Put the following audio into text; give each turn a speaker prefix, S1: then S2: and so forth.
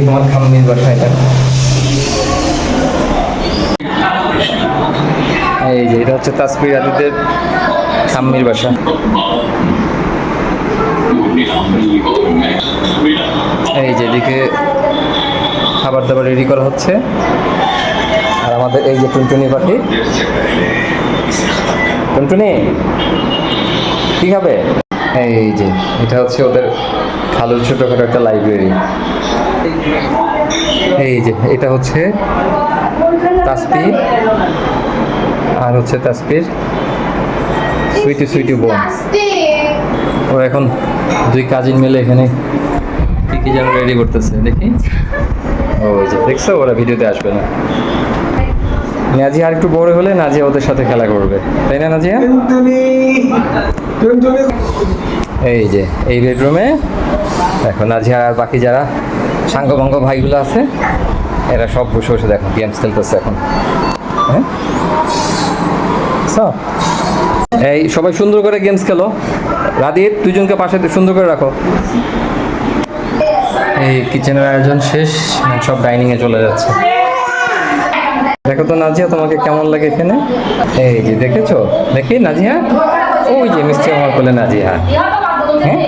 S1: তোমার খাম্মির বাসা এটা। এই যে এটা হচ্ছে তাসফির আদিদের খাম্মির বাসা। এই যে এদিকে খাবার দাবার রেডি করা হচ্ছে। আর আমাদের এই যে টুনটুনি পাখি, টুনটুনি কি খাবে? এই যে এটা হচ্ছে ওদের খালুর ছোটখাটো একটা লাইব্রেরি। এই যে এটা হচ্ছে তাসফি, আর হচ্ছে তাসফির সুইটি সুইটি বোন। ও এখন দুই কাজিন মিলে এখানে কি কি যেন রেডি করতেছে, দেখি। ওই যে দেখছো, ওরা ভিডিওতে আসবে না। নাজিয়া আর একটু বড় হলে নাজিয়া ওদের সাথে খেলা করবে, তাই না নাজিয়া? এই যে এই বেডরুমে দেখো নাজিয়া আর বাকি যারা সাঙ্গভঙ্গ ভাইগুলো আছে, এরা সব বসে বসে দেখো গেমস খেলতেছে এখন। হ্যাঁ, এই সবাই সুন্দর করে গেমস খেলো। রাধীর দুজনকে পাশে সুন্দর করে রাখো। এই কিচেনের আয়োজন শেষ, সব ডাইনিং এ চলে যাচ্ছে। দেখো তো নাজিয়া, তোমাকে কেমন লাগে এখানে? এই যে দেখেছো, দেখি নাজিয়া, ওই যে মিষ্টি আমার কোলে নাজিয়া। হ্যাঁ